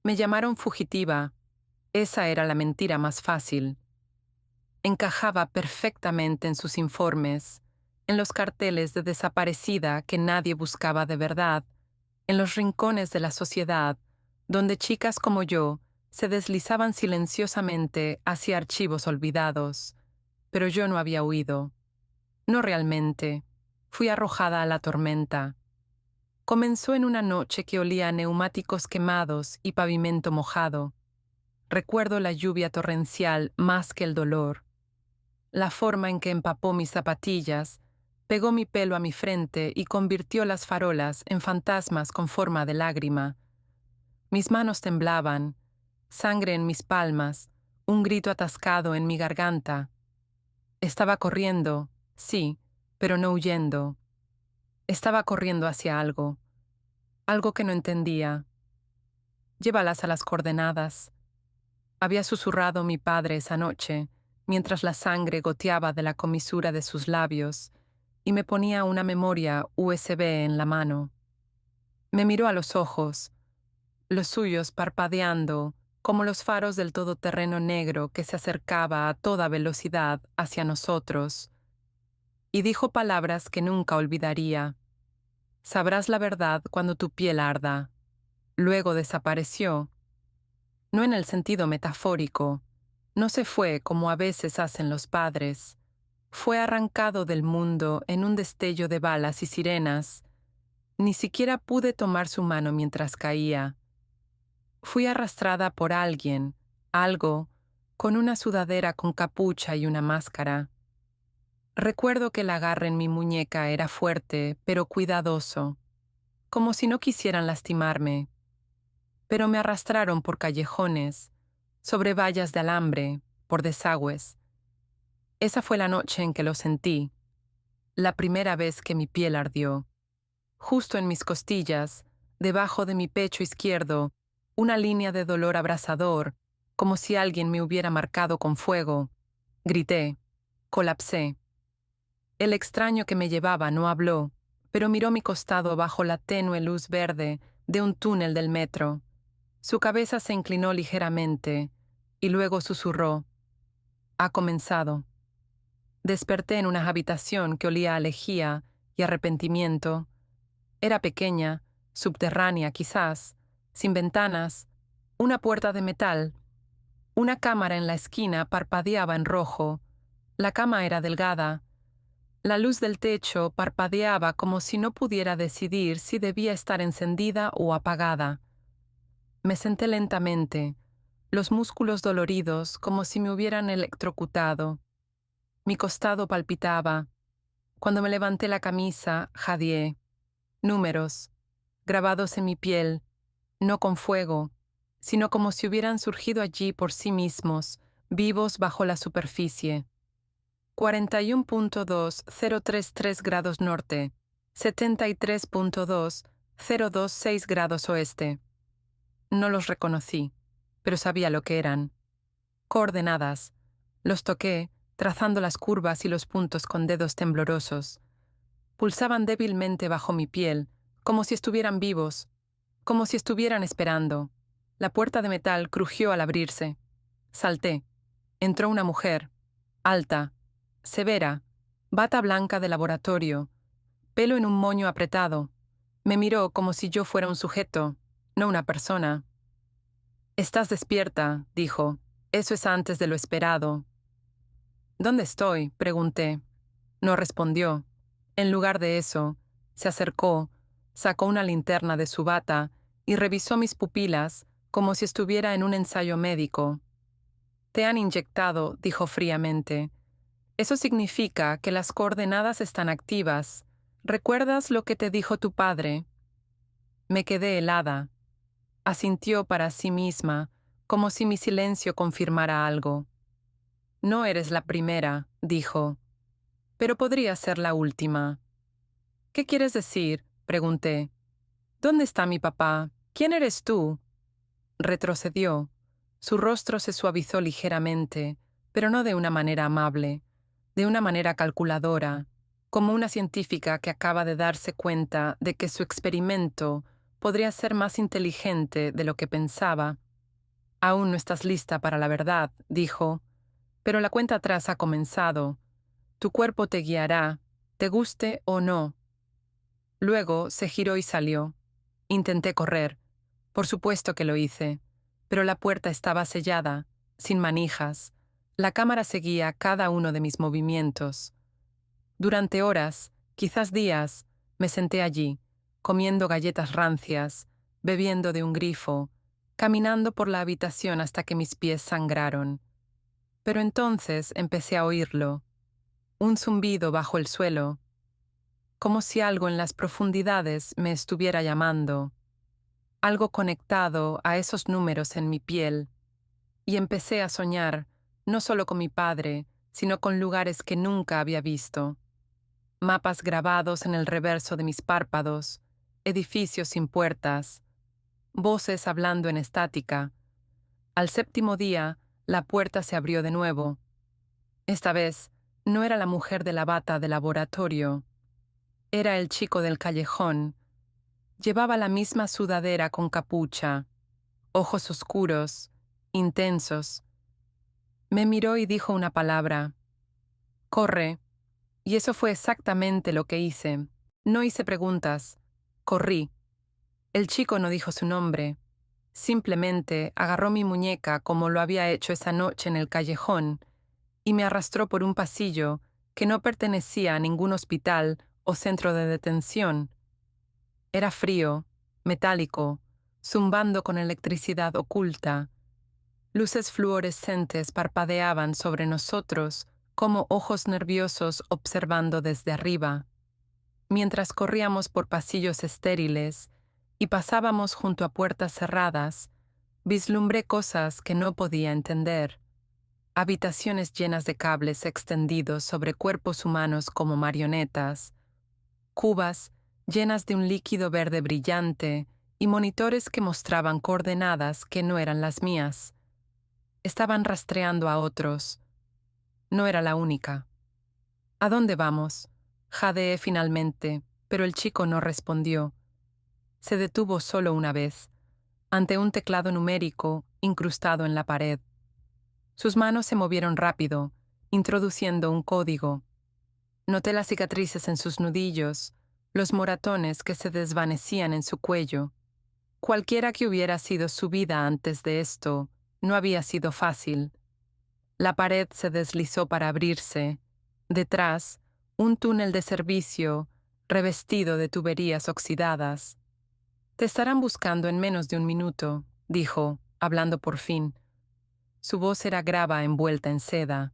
Me llamaron fugitiva. Esa era la mentira más fácil. Encajaba perfectamente en sus informes, en los carteles de desaparecida que nadie buscaba de verdad, en los rincones de la sociedad, donde chicas como yo se deslizaban silenciosamente hacia archivos olvidados. Pero yo no había huido. No realmente. Fui arrojada a la tormenta. Comenzó en una noche que olía a neumáticos quemados y pavimento mojado. Recuerdo la lluvia torrencial más que el dolor. La forma en que empapó mis zapatillas, pegó mi pelo a mi frente y convirtió las farolas en fantasmas con forma de lágrima. Mis manos temblaban, sangre en mis palmas, un grito atascado en mi garganta. Estaba corriendo, sí, pero no huyendo. Estaba corriendo hacia algo, algo que no entendía. Llévalas a las coordenadas. Había susurrado mi padre esa noche, mientras la sangre goteaba de la comisura de sus labios, y me ponía una memoria USB en la mano. Me miró a los ojos, los suyos parpadeando como los faros del todoterreno negro que se acercaba a toda velocidad hacia nosotros, y dijo palabras que nunca olvidaría. Sabrás la verdad cuando tu piel arda. Luego desapareció. No en el sentido metafórico. No se fue como a veces hacen los padres. Fue arrancado del mundo en un destello de balas y sirenas. Ni siquiera pude tomar su mano mientras caía. Fui arrastrada por alguien, algo, con una sudadera con capucha y una máscara. Recuerdo que el agarre en mi muñeca era fuerte, pero cuidadoso, como si no quisieran lastimarme. Pero me arrastraron por callejones, sobre vallas de alambre, por desagües. Esa fue la noche en que lo sentí, la primera vez que mi piel ardió. Justo en mis costillas, debajo de mi pecho izquierdo, una línea de dolor abrasador, como si alguien me hubiera marcado con fuego. Grité, colapsé. El extraño que me llevaba no habló, pero miró mi costado bajo la tenue luz verde de un túnel del metro. Su cabeza se inclinó ligeramente, y luego susurró: «Ha comenzado». Desperté en una habitación que olía a lejía y arrepentimiento. Era pequeña, subterránea quizás, sin ventanas, una puerta de metal. Una cámara en la esquina parpadeaba en rojo. La cama era delgada. La luz del techo parpadeaba como si no pudiera decidir si debía estar encendida o apagada. Me senté lentamente, los músculos doloridos como si me hubieran electrocutado. Mi costado palpitaba. Cuando me levanté la camisa, jadeé. Números, grabados en mi piel, no con fuego, sino como si hubieran surgido allí por sí mismos, vivos bajo la superficie. 41.2033 grados norte, 73.2026 grados oeste. No los reconocí, pero sabía lo que eran. Coordenadas. Los toqué, trazando las curvas y los puntos con dedos temblorosos. Pulsaban débilmente bajo mi piel, como si estuvieran vivos, como si estuvieran esperando. La puerta de metal crujió al abrirse. Salté. Entró una mujer, alta, severa, bata blanca de laboratorio, pelo en un moño apretado. Me miró como si yo fuera un sujeto, no una persona. «Estás despierta», dijo. «Eso es antes de lo esperado». «¿Dónde estoy?», pregunté. No respondió. En lugar de eso, se acercó, sacó una linterna de su bata y revisó mis pupilas como si estuviera en un ensayo médico. «Te han inyectado», dijo fríamente. «Eso significa que las coordenadas están activas. ¿Recuerdas lo que te dijo tu padre?» Me quedé helada. Asintió para sí misma, como si mi silencio confirmara algo. «No eres la primera», dijo, «pero podría ser la última». «¿Qué quieres decir?», pregunté. «¿Dónde está mi papá? ¿Quién eres tú?». Retrocedió. Su rostro se suavizó ligeramente, pero no de una manera amable, de una manera calculadora, como una científica que acaba de darse cuenta de que su experimento Podría ser más inteligente de lo que pensaba. Aún no estás lista para la verdad, dijo, pero la cuenta atrás ha comenzado. Tu cuerpo te guiará, te guste o no. Luego se giró y salió. Intenté correr. Por supuesto que lo hice, pero la puerta estaba sellada, sin manijas. La cámara seguía cada uno de mis movimientos. Durante horas, quizás días, me senté allí, comiendo galletas rancias, bebiendo de un grifo, caminando por la habitación hasta que mis pies sangraron. Pero entonces empecé a oírlo, un zumbido bajo el suelo, como si algo en las profundidades me estuviera llamando, algo conectado a esos números en mi piel, y empecé a soñar, no solo con mi padre, sino con lugares que nunca había visto. Mapas grabados en el reverso de mis párpados, edificios sin puertas, voces hablando en estática. Al séptimo día, la puerta se abrió de nuevo. Esta vez, no era la mujer de la bata de laboratorio. Era el chico del callejón. Llevaba la misma sudadera con capucha, ojos oscuros, intensos. Me miró y dijo una palabra. «Corre». Y eso fue exactamente lo que hice. No hice preguntas. Corrí. El chico no dijo su nombre. Simplemente agarró mi muñeca como lo había hecho esa noche en el callejón y me arrastró por un pasillo que no pertenecía a ningún hospital o centro de detención. Era frío, metálico, zumbando con electricidad oculta. Luces fluorescentes parpadeaban sobre nosotros como ojos nerviosos observando desde arriba. Mientras corríamos por pasillos estériles y pasábamos junto a puertas cerradas, vislumbré cosas que no podía entender. Habitaciones llenas de cables extendidos sobre cuerpos humanos como marionetas, cubas llenas de un líquido verde brillante y monitores que mostraban coordenadas que no eran las mías. Estaban rastreando a otros. No era la única. ¿A dónde vamos?, jadeé finalmente, pero el chico no respondió. Se detuvo solo una vez, ante un teclado numérico incrustado en la pared. Sus manos se movieron rápido, introduciendo un código. Noté las cicatrices en sus nudillos, los moratones que se desvanecían en su cuello. Cualquiera que hubiera sido su vida antes de esto, no había sido fácil. La pared se deslizó para abrirse. Detrás, un túnel de servicio revestido de tuberías oxidadas. «Te estarán buscando en menos de un minuto», dijo, hablando por fin. Su voz era grava envuelta en seda.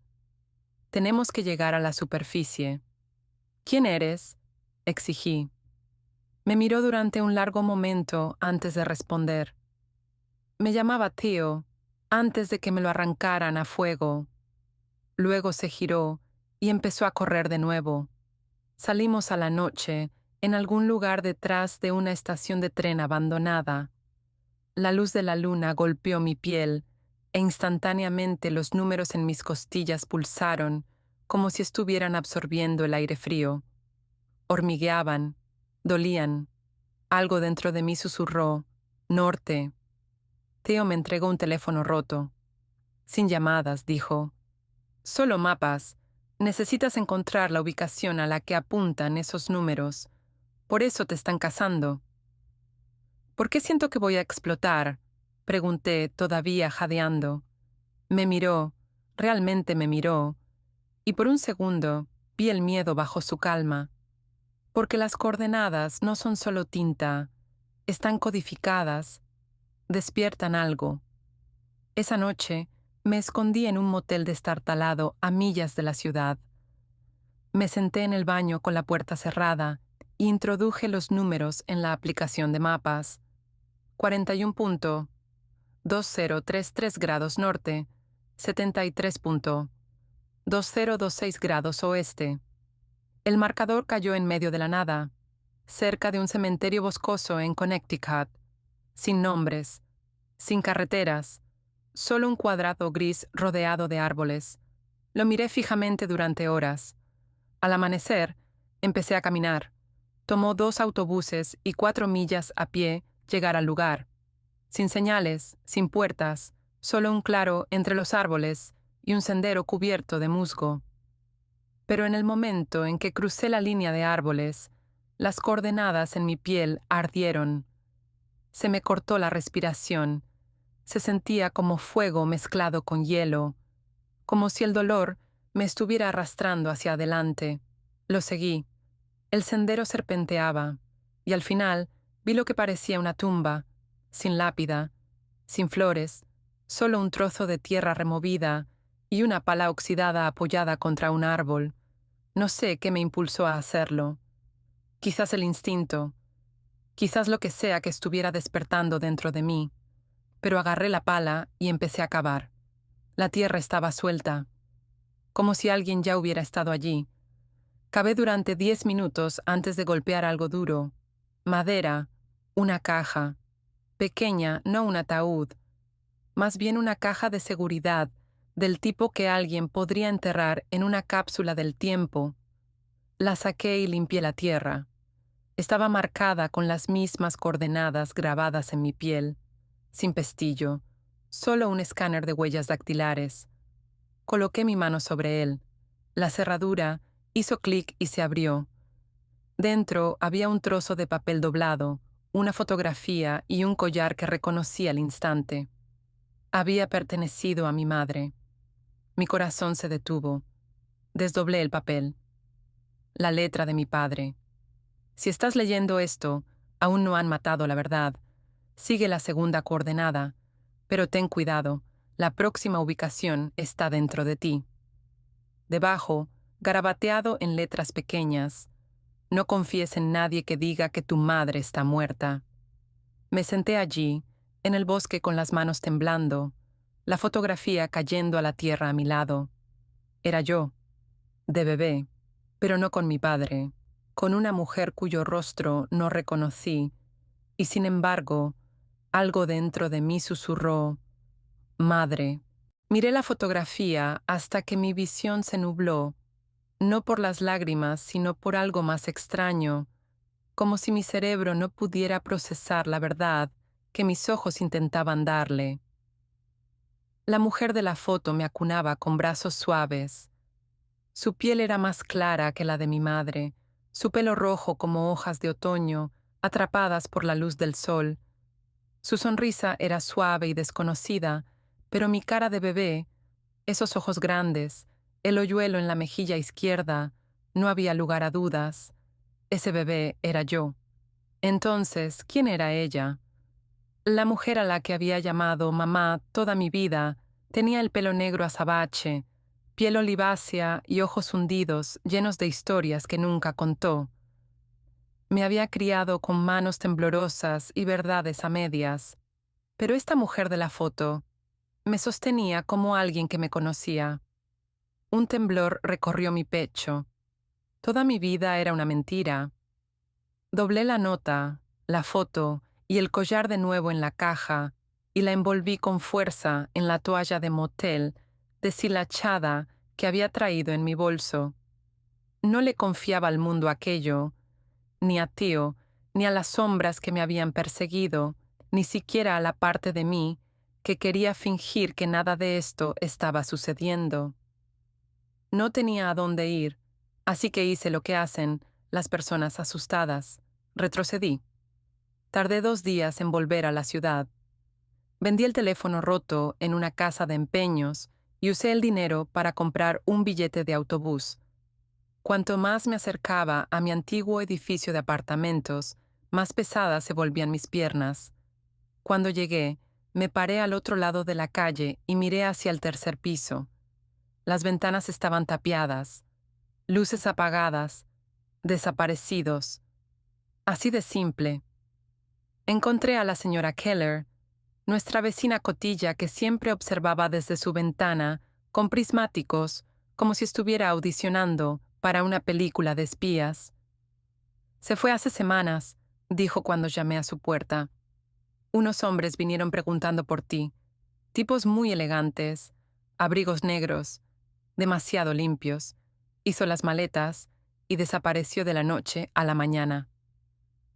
«Tenemos que llegar a la superficie». «¿Quién eres?», exigí. Me miró durante un largo momento antes de responder. Me llamaba Theo, antes de que me lo arrancaran a fuego. Luego se giró y empezó a correr de nuevo. Salimos a la noche, en algún lugar detrás de una estación de tren abandonada. La luz de la luna golpeó mi piel e instantáneamente los números en mis costillas pulsaron como si estuvieran absorbiendo el aire frío. Hormigueaban, dolían. Algo dentro de mí susurró, «Norte». Theo me entregó un teléfono roto. «Sin llamadas», dijo. «Solo mapas. Necesitas encontrar la ubicación a la que apuntan esos números. Por eso te están cazando». «¿Por qué siento que voy a explotar?», pregunté, todavía jadeando. Me miró, realmente me miró, y por un segundo vi el miedo bajo su calma. Porque las coordenadas no son solo tinta, están codificadas, despiertan algo. Esa noche me escondí en un motel destartalado a millas de la ciudad. Me senté en el baño con la puerta cerrada e introduje los números en la aplicación de mapas. 41.2033 grados norte, 73.2026 grados oeste. El marcador cayó en medio de la nada, cerca de un cementerio boscoso en Connecticut, sin nombres, sin carreteras, solo un cuadrado gris rodeado de árboles. Lo miré fijamente durante horas. Al amanecer, empecé a caminar. Tomó 2 autobuses y 4 millas a pie llegar al lugar. Sin señales, sin puertas, solo un claro entre los árboles y un sendero cubierto de musgo. Pero en el momento en que crucé la línea de árboles, las coordenadas en mi piel ardieron. Se me cortó la respiración. Se sentía como fuego mezclado con hielo, como si el dolor me estuviera arrastrando hacia adelante. Lo seguí. El sendero serpenteaba, y al final vi lo que parecía una tumba, sin lápida, sin flores, solo un trozo de tierra removida y una pala oxidada apoyada contra un árbol. No sé qué me impulsó a hacerlo. Quizás el instinto, quizás lo que sea que estuviera despertando dentro de mí, pero agarré la pala y empecé a cavar. La tierra estaba suelta, como si alguien ya hubiera estado allí. Cavé durante 10 minutos antes de golpear algo duro. Madera, una caja. Pequeña, no un ataúd. Más bien una caja de seguridad, del tipo que alguien podría enterrar en una cápsula del tiempo. La saqué y limpié la tierra. Estaba marcada con las mismas coordenadas grabadas en mi piel, sin pestillo, solo un escáner de huellas dactilares. Coloqué mi mano sobre él. La cerradura hizo clic y se abrió. Dentro había un trozo de papel doblado, una fotografía y un collar que reconocí al instante. Había pertenecido a mi madre. Mi corazón se detuvo. Desdoblé el papel. La letra de mi padre. Si estás leyendo esto, aún no han matado la verdad. Sigue la segunda coordenada, pero ten cuidado, la próxima ubicación está dentro de ti. Debajo, garabateado en letras pequeñas, no confíes en nadie que diga que tu madre está muerta. Me senté allí, en el bosque con las manos temblando, la fotografía cayendo a la tierra a mi lado. Era yo, de bebé, pero no con mi padre, con una mujer cuyo rostro no reconocí, y sin embargo, algo dentro de mí susurró, «Madre». Miré la fotografía hasta que mi visión se nubló, no por las lágrimas, sino por algo más extraño, como si mi cerebro no pudiera procesar la verdad que mis ojos intentaban darle. La mujer de la foto me acunaba con brazos suaves. Su piel era más clara que la de mi madre, su pelo rojo como hojas de otoño, atrapadas por la luz del sol. Su sonrisa era suave y desconocida, pero mi cara de bebé, esos ojos grandes, el hoyuelo en la mejilla izquierda, no había lugar a dudas. Ese bebé era yo. Entonces, ¿quién era ella? La mujer a la que había llamado mamá toda mi vida tenía el pelo negro azabache, piel olivácea y ojos hundidos, llenos de historias que nunca contó. Me había criado con manos temblorosas y verdades a medias, pero esta mujer de la foto me sostenía como alguien que me conocía. Un temblor recorrió mi pecho. Toda mi vida era una mentira. Doblé la nota, la foto y el collar de nuevo en la caja y la envolví con fuerza en la toalla de motel deshilachada que había traído en mi bolso. No le confiaba al mundo aquello, ni a Tío, ni a las sombras que me habían perseguido, ni siquiera a la parte de mí que quería fingir que nada de esto estaba sucediendo. No tenía a dónde ir, así que hice lo que hacen las personas asustadas. Retrocedí. Tardé 2 días en volver a la ciudad. Vendí el teléfono roto en una casa de empeños y usé el dinero para comprar un billete de autobús. Cuanto más me acercaba a mi antiguo edificio de apartamentos, más pesadas se volvían mis piernas. Cuando llegué, me paré al otro lado de la calle y miré hacia el tercer piso. Las ventanas estaban tapiadas, luces apagadas, desaparecidos. Así de simple. Encontré a la señora Keller, nuestra vecina cotilla que siempre observaba desde su ventana, con prismáticos, como si estuviera audicionando para una película de espías. Se fue hace semanas, dijo cuando llamé a su puerta. Unos hombres vinieron preguntando por ti, tipos muy elegantes, abrigos negros, demasiado limpios. Hizo las maletas y desapareció de la noche a la mañana.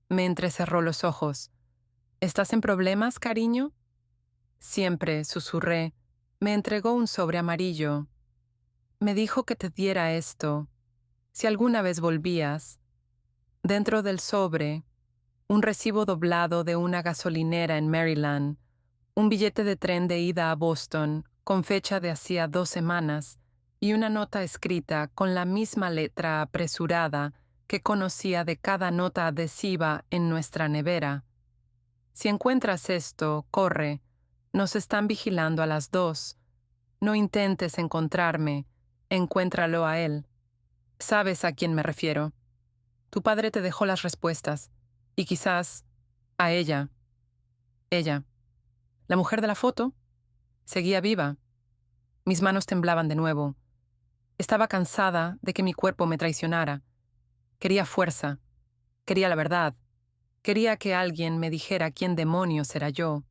Me entrecerró los ojos. ¿Estás en problemas, cariño? Siempre, susurré. Me entregó un sobre amarillo. Me dijo que te diera esto, si alguna vez volvías. Dentro del sobre, un recibo doblado de una gasolinera en Maryland, un billete de tren de ida a Boston, con fecha de hacía 2 semanas, y una nota escrita con la misma letra apresurada que conocía de cada nota adhesiva en nuestra nevera. Si encuentras esto, corre. Nos están vigilando a las 2. No intentes encontrarme. Encuéntralo a él. Sabes a quién me refiero. Tu padre te dejó las respuestas. Y quizás a ella. Ella. La mujer de la foto seguía viva. Mis manos temblaban de nuevo. Estaba cansada de que mi cuerpo me traicionara. Quería fuerza. Quería la verdad. Quería que alguien me dijera quién demonios era yo.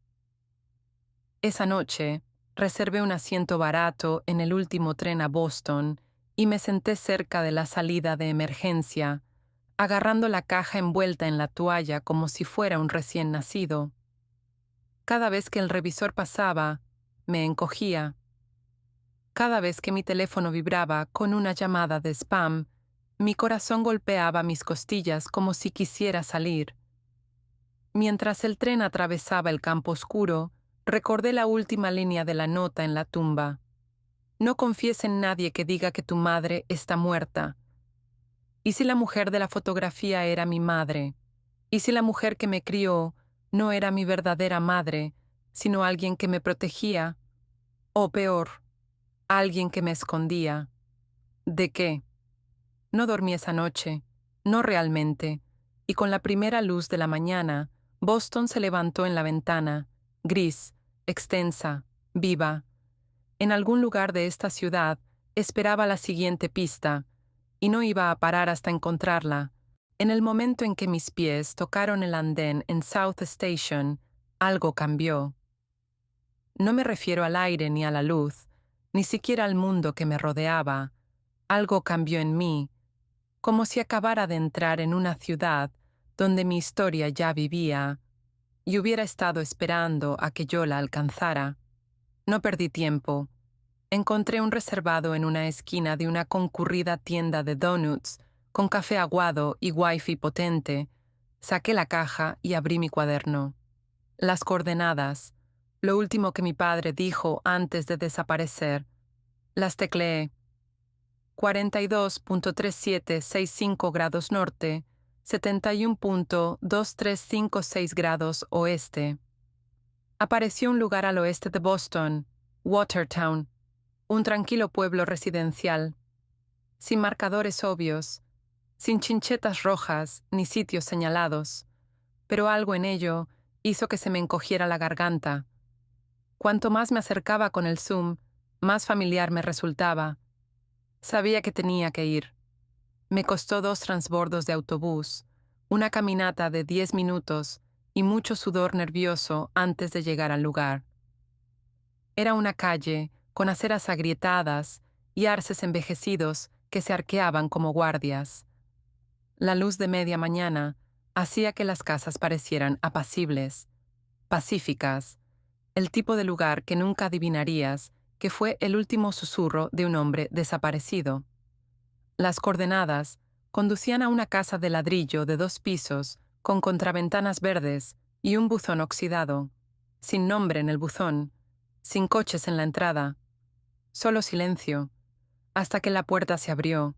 Esa noche, reservé un asiento barato en el último tren a Boston y me senté cerca de la salida de emergencia, agarrando la caja envuelta en la toalla como si fuera un recién nacido. Cada vez que el revisor pasaba, me encogía. Cada vez que mi teléfono vibraba con una llamada de spam, mi corazón golpeaba mis costillas como si quisiera salir. Mientras el tren atravesaba el campo oscuro, recordé la última línea de la nota en la tumba. No confíes en nadie que diga que tu madre está muerta. ¿Y si la mujer de la fotografía era mi madre? ¿Y si la mujer que me crió no era mi verdadera madre, sino alguien que me protegía? O peor, alguien que me escondía. ¿De qué? No dormí esa noche, no realmente, y con la primera luz de la mañana, Boston se levantó en la ventana, gris, extensa, viva. En algún lugar de esta ciudad esperaba la siguiente pista, y no iba a parar hasta encontrarla. En el momento en que mis pies tocaron el andén en South Station, algo cambió. No me refiero al aire ni a la luz, ni siquiera al mundo que me rodeaba. Algo cambió en mí, como si acabara de entrar en una ciudad donde mi historia ya vivía, y hubiera estado esperando a que yo la alcanzara. No perdí tiempo. Encontré un reservado en una esquina de una concurrida tienda de donuts, con café aguado y wifi potente. Saqué la caja y abrí mi cuaderno. Las coordenadas, lo último que mi padre dijo antes de desaparecer. Las tecleé. 42.3765 grados norte, 71.2356 grados oeste. Apareció un lugar al oeste de Boston, Watertown, un tranquilo pueblo residencial, sin marcadores obvios, sin chinchetas rojas ni sitios señalados, pero algo en ello hizo que se me encogiera la garganta. Cuanto más me acercaba con el zoom, más familiar me resultaba. Sabía que tenía que ir. Me costó 2 transbordos de autobús, una caminata de 10 minutos y mucho sudor nervioso antes de llegar al lugar. Era una calle con aceras agrietadas y arces envejecidos que se arqueaban como guardias. La luz de media mañana hacía que las casas parecieran apacibles, pacíficas, el tipo de lugar que nunca adivinarías que fue el último susurro de un hombre desaparecido. Las coordenadas conducían a una casa de ladrillo de 2 pisos con contraventanas verdes y un buzón oxidado, sin nombre en el buzón, sin coches en la entrada, solo silencio, hasta que la puerta se abrió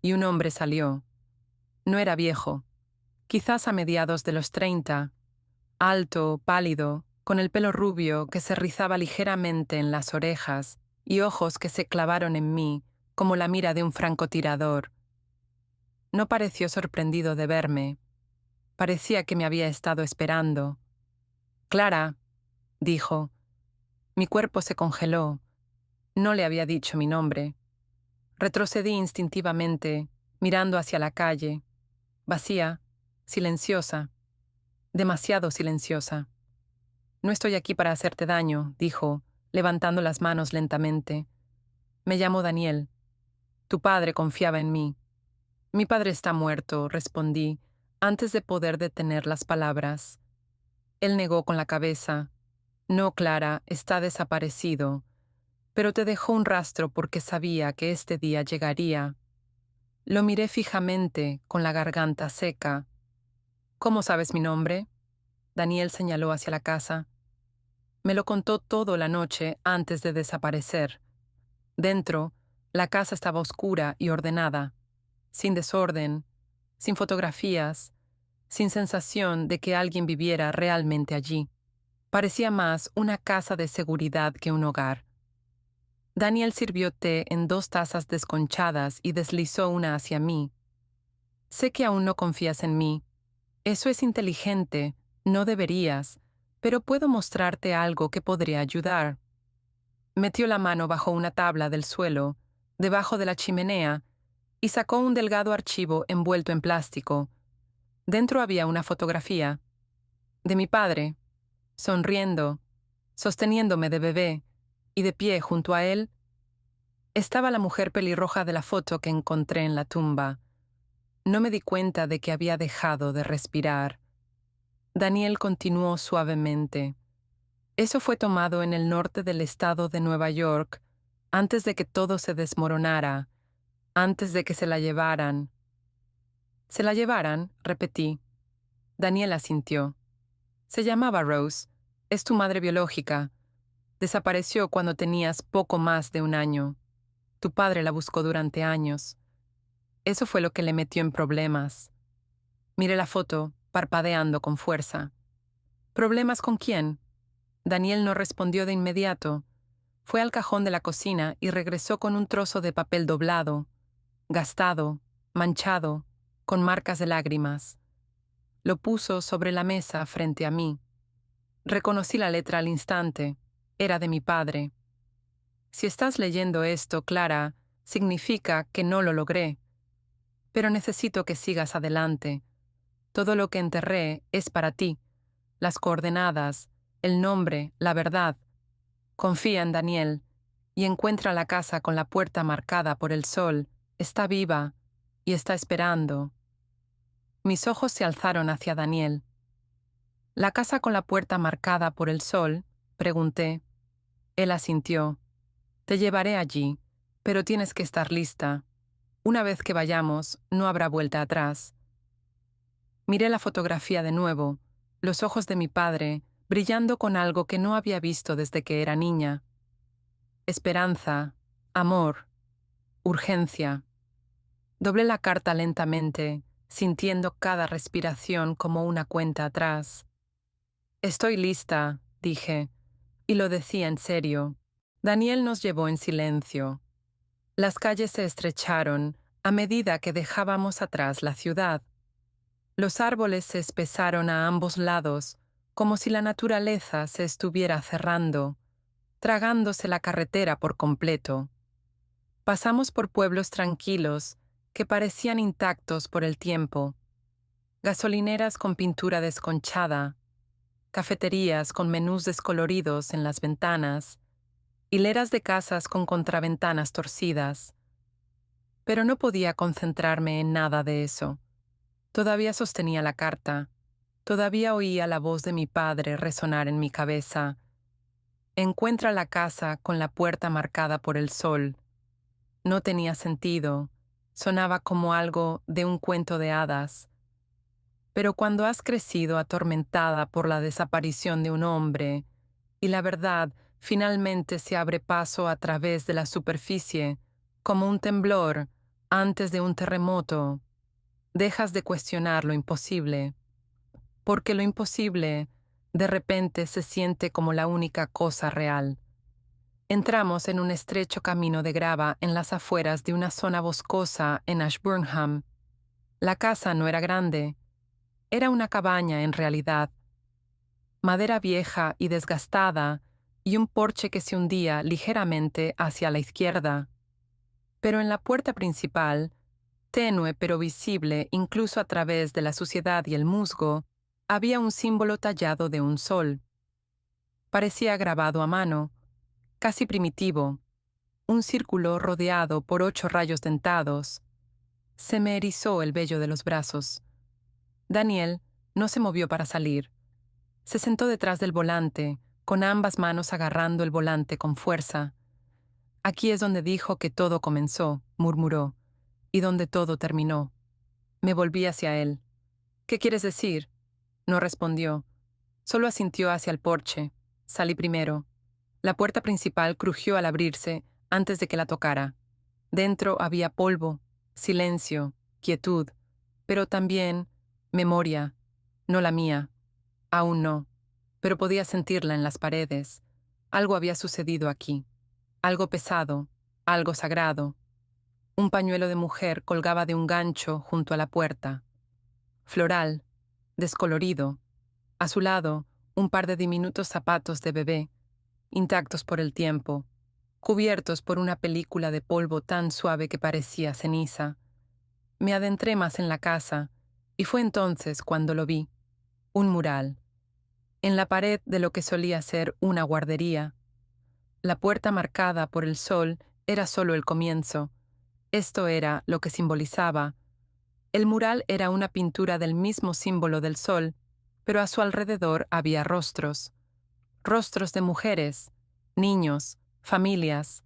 y un hombre salió. No era viejo, quizás a mediados de los 30, alto, pálido, con el pelo rubio que se rizaba ligeramente en las orejas y ojos que se clavaron en mí como la mira de un francotirador. No pareció sorprendido de verme. Parecía que me había estado esperando. «Clara», dijo. Mi cuerpo se congeló. No le había dicho mi nombre. Retrocedí instintivamente, mirando hacia la calle, vacía, silenciosa, demasiado silenciosa. «No estoy aquí para hacerte daño», dijo, levantando las manos lentamente. «Me llamo Daniel. Tu padre confiaba en mí». «Mi padre está muerto», respondí, antes de poder detener las palabras. Él negó con la cabeza. No, Clara, está desaparecido, pero te dejó un rastro porque sabía que este día llegaría. Lo miré fijamente, con la garganta seca. ¿Cómo sabes mi nombre? Daniel señaló hacia la casa. Me lo contó todo la noche antes de desaparecer. Dentro, la casa estaba oscura y ordenada, sin desorden, sin fotografías, sin sensación de que alguien viviera realmente allí. Parecía más una casa de seguridad que un hogar. Daniel sirvió té en 2 tazas desconchadas y deslizó una hacia mí. Sé que aún no confías en mí. Eso es inteligente, no deberías, pero puedo mostrarte algo que podría ayudar. Metió la mano bajo una tabla del suelo, debajo de la chimenea, y sacó un delgado archivo envuelto en plástico. Dentro había una fotografía de mi padre, sonriendo, sosteniéndome de bebé, y de pie junto a él estaba la mujer pelirroja de la foto que encontré en la tumba. No me di cuenta de que había dejado de respirar. Daniel continuó suavemente. Eso fue tomado en el norte del estado de Nueva York, antes de que todo se desmoronara, antes de que se la llevaran. ¿Se la llevaran? Repetí. Daniel asintió. Se llamaba Rose. Es tu madre biológica. Desapareció cuando tenías poco más de 1 año. Tu padre la buscó durante años. Eso fue lo que le metió en problemas. Miré la foto, parpadeando con fuerza. ¿Problemas con quién? Daniel no respondió de inmediato. Fue al cajón de la cocina y regresó con un trozo de papel doblado, gastado, manchado, con marcas de lágrimas. Lo puso sobre la mesa frente a mí. Reconocí la letra al instante. Era de mi padre. Si estás leyendo esto, Clara, significa que no lo logré. Pero necesito que sigas adelante. Todo lo que enterré es para ti. Las coordenadas, el nombre, la verdad. Confía en Daniel y encuentra la casa con la puerta marcada por el sol. Está viva y está esperando. Mis ojos se alzaron hacia Daniel. ¿La casa con la puerta marcada por el sol? Pregunté. Él asintió. Te llevaré allí, pero tienes que estar lista. Una vez que vayamos, no habrá vuelta atrás. Miré la fotografía de nuevo, los ojos de mi padre, brillando con algo que no había visto desde que era niña. Esperanza, amor, urgencia. Doblé la carta lentamente, sintiendo cada respiración como una cuenta atrás. Estoy lista, dije, y lo decía en serio. Daniel nos llevó en silencio. Las calles se estrecharon a medida que dejábamos atrás la ciudad. Los árboles se espesaron a ambos lados, como si la naturaleza se estuviera cerrando, tragándose la carretera por completo. Pasamos por pueblos tranquilos que parecían intactos por el tiempo, gasolineras con pintura desconchada, cafeterías con menús descoloridos en las ventanas, hileras de casas con contraventanas torcidas. Pero no podía concentrarme en nada de eso. Todavía sostenía la carta. Todavía oía la voz de mi padre resonar en mi cabeza. Encuentra la casa con la puerta marcada por el sol. No tenía sentido. Sonaba como algo de un cuento de hadas. Pero cuando has crecido atormentada por la desaparición de un hombre, y la verdad finalmente se abre paso a través de la superficie, como un temblor antes de un terremoto, dejas de cuestionar lo imposible, porque lo imposible de repente se siente como la única cosa real. Entramos en un estrecho camino de grava en las afueras de una zona boscosa en Ashburnham. La casa no era grande, era una cabaña en realidad. Madera vieja y desgastada y un porche que se hundía ligeramente hacia la izquierda. Pero en la puerta principal, tenue pero visible incluso a través de la suciedad y el musgo, había un símbolo tallado de un sol. Parecía grabado a mano, casi primitivo, un círculo rodeado por 8 rayos dentados. Se me erizó el vello de los brazos. Daniel no se movió para salir. Se sentó detrás del volante, con ambas manos agarrando el volante con fuerza. Aquí es donde dijo que todo comenzó, murmuró, y donde todo terminó. Me volví hacia él. ¿Qué quieres decir? No respondió. Solo asintió hacia el porche. Salí primero. La puerta principal crujió al abrirse antes de que la tocara. Dentro había polvo, silencio, quietud, pero también memoria, no la mía. Aún no, pero podía sentirla en las paredes. Algo había sucedido aquí. Algo pesado, algo sagrado. Un pañuelo de mujer colgaba de un gancho junto a la puerta. Floral, descolorido. A su lado, un par de diminutos zapatos de bebé, intactos por el tiempo, cubiertos por una película de polvo tan suave que parecía ceniza. Me adentré más en la casa, y fue entonces cuando lo vi. Un mural. En la pared de lo que solía ser una guardería. La puerta marcada por el sol era solo el comienzo. Esto era lo que simbolizaba. El mural era una pintura del mismo símbolo del sol, pero a su alrededor había rostros. Rostros de mujeres, niños, familias,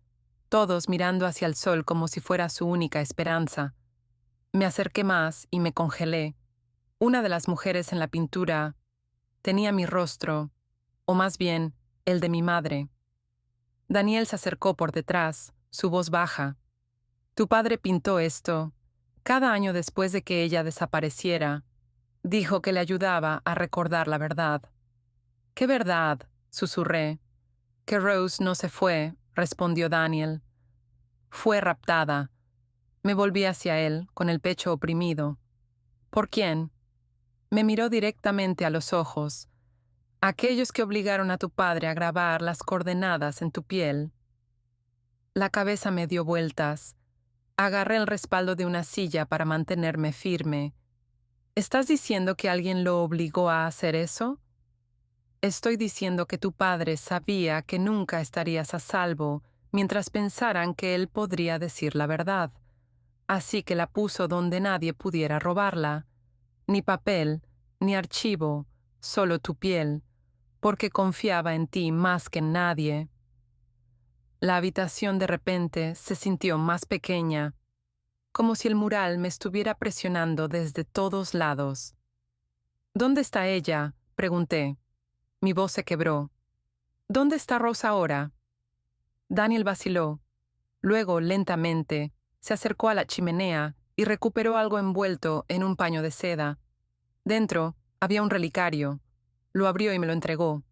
todos mirando hacia el sol como si fuera su única esperanza. Me acerqué más y me congelé. Una de las mujeres en la pintura tenía mi rostro, o más bien, el de mi madre. Daniel se acercó por detrás, su voz baja. Tu padre pintó esto. Cada año después de que ella desapareciera, dijo que le ayudaba a recordar la verdad. ¿Qué verdad?, susurré. Que Rose no se fue, respondió Daniel. Fue raptada. Me volví hacia él, con el pecho oprimido. ¿Por quién? Me miró directamente a los ojos. Aquellos que obligaron a tu padre a grabar las coordenadas en tu piel. La cabeza me dio vueltas. Agarré el respaldo de una silla para mantenerme firme. ¿Estás diciendo que alguien lo obligó a hacer eso? Estoy diciendo que tu padre sabía que nunca estarías a salvo mientras pensaran que él podría decir la verdad. Así que la puso donde nadie pudiera robarla. Ni papel, ni archivo, solo tu piel, porque confiaba en ti más que en nadie. La habitación de repente se sintió más pequeña, como si el mural me estuviera presionando desde todos lados. ¿Dónde está ella?, pregunté. Mi voz se quebró. ¿Dónde está Rosa ahora? Daniel vaciló. Luego, lentamente, se acercó a la chimenea y recuperó algo envuelto en un paño de seda. Dentro había un relicario. Lo abrió y me lo entregó.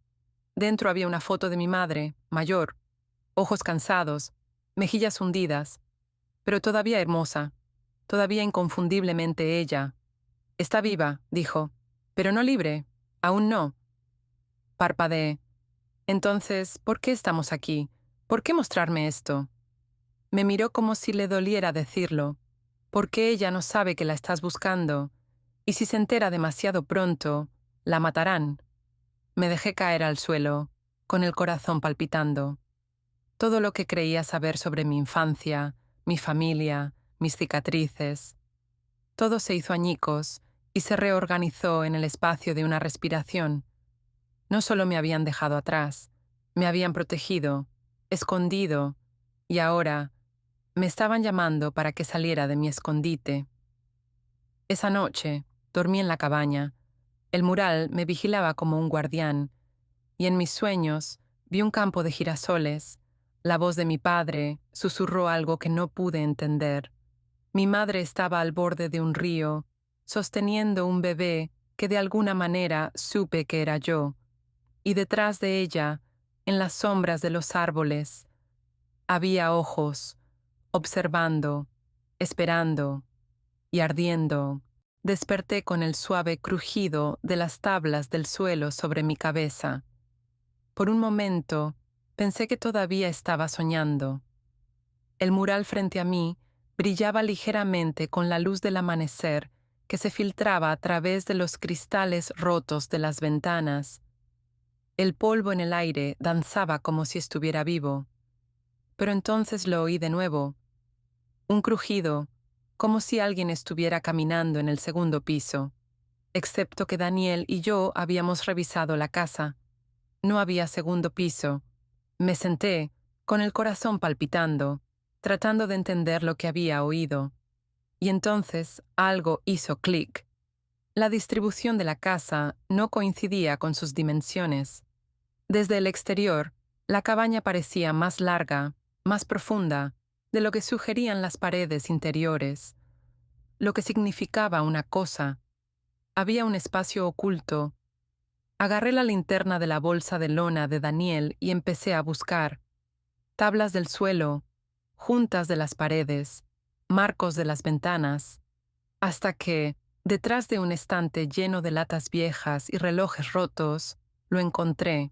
Dentro había una foto de mi madre, mayor, ojos cansados, mejillas hundidas, pero todavía hermosa, todavía inconfundiblemente ella. Está viva, dijo, pero no libre, aún no. Parpadeé. Entonces, ¿por qué estamos aquí? ¿Por qué mostrarme esto? Me miró como si le doliera decirlo. ¿Por qué ella no sabe que la estás buscando? Y si se entera demasiado pronto, la matarán. Me dejé caer al suelo, con el corazón palpitando. Todo lo que creía saber sobre mi infancia, mi familia, mis cicatrices. Todo se hizo añicos y se reorganizó en el espacio de una respiración. No solo me habían dejado atrás, me habían protegido, escondido, y ahora me estaban llamando para que saliera de mi escondite. Esa noche dormí en la cabaña. El mural me vigilaba como un guardián, y en mis sueños vi un campo de girasoles. La voz de mi padre susurró algo que no pude entender. Mi madre estaba al borde de un río, sosteniendo un bebé que de alguna manera supe que era yo, y detrás de ella, en las sombras de los árboles, había ojos, observando, esperando y ardiendo. Desperté con el suave crujido de las tablas del suelo sobre mi cabeza. Por un momento, pensé que todavía estaba soñando. El mural frente a mí brillaba ligeramente con la luz del amanecer que se filtraba a través de los cristales rotos de las ventanas. El polvo en el aire danzaba como si estuviera vivo. Pero entonces lo oí de nuevo. Un crujido, como si alguien estuviera caminando en el segundo piso. excepto que Daniel y yo habíamos revisado la casa. No había segundo piso. Me senté, con el corazón palpitando, tratando de entender lo que había oído. Y entonces algo hizo clic. La distribución de la casa no coincidía con sus dimensiones. Desde el exterior, la cabaña parecía más larga, más profunda, de lo que sugerían las paredes interiores, lo que significaba una cosa. Había un espacio oculto. Agarré la linterna de la bolsa de lona de Daniel y empecé a buscar. Tablas del suelo, juntas de las paredes, marcos de las ventanas, hasta que, detrás de un estante lleno de latas viejas y relojes rotos, lo encontré,